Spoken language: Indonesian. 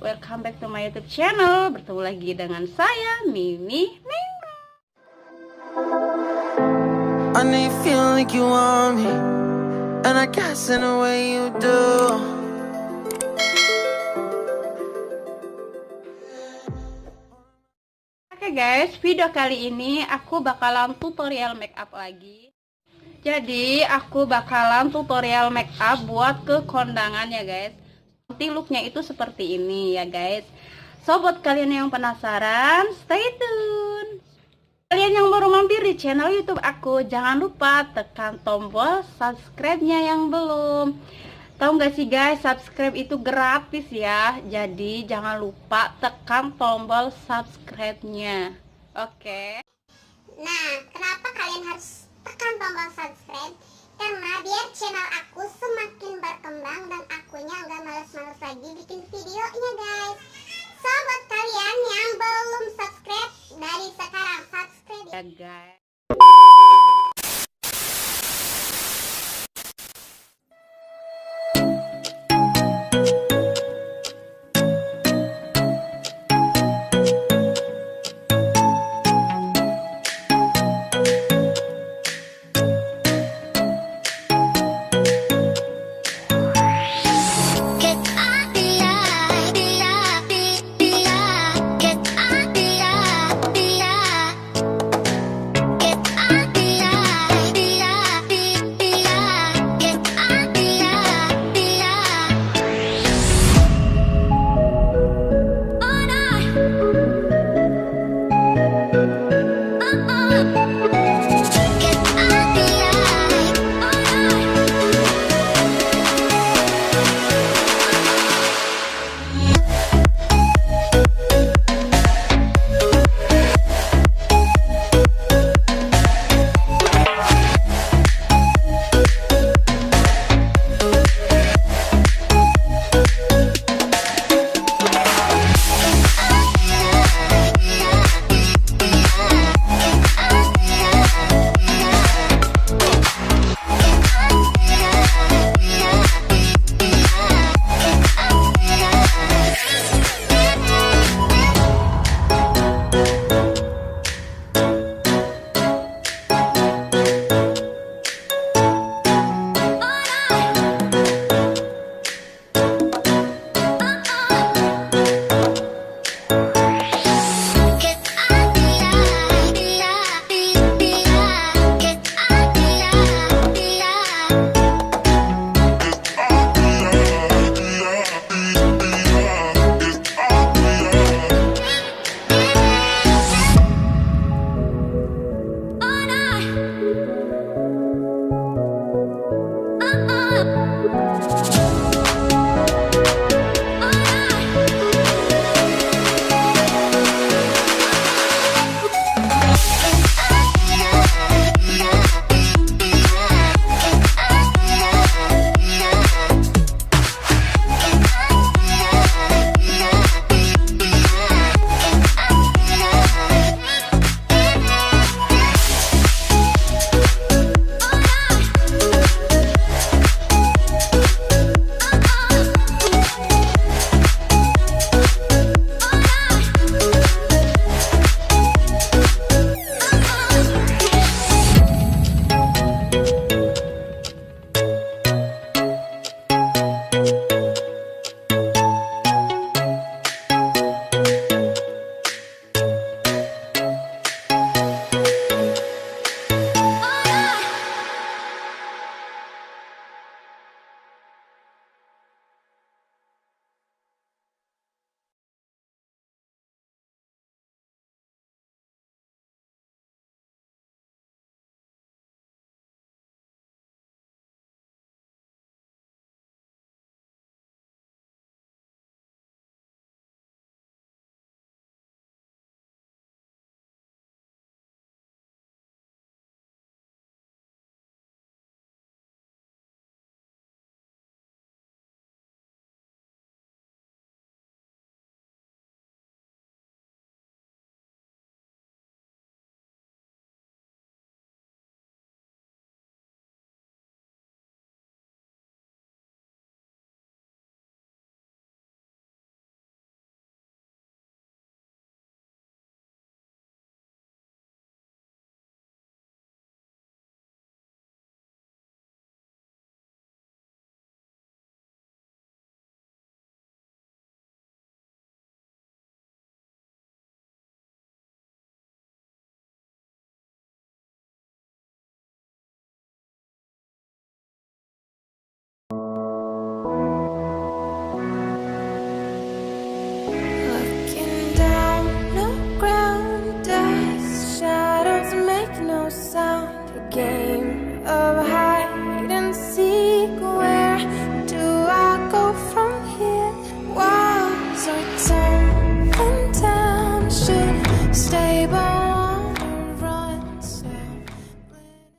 welcome back to my YouTube channel. Bertemu lagi dengan saya, Mimi Nengnong. I need feel like you want me, and I guess in a way you do. Oke guys, video kali ini aku bakalan tutorial makeup lagi. Jadi aku bakalan tutorial makeup buat ke kondangan ya guys. Nanti looknya itu seperti ini ya guys. So buat kalian yang penasaran, stay tune. Kalian yang baru mampir di channel YouTube aku, jangan lupa tekan tombol subscribe-nya yang belum. Tahu nggak sih guys, subscribe itu gratis ya. Jadi jangan lupa tekan tombol subscribe-nya. Oke. Nah, kenapa kalian harus tekan tombol subscribe? Karena biar channel aku semakin berkembang dan akunya nggak males-males lagi bikin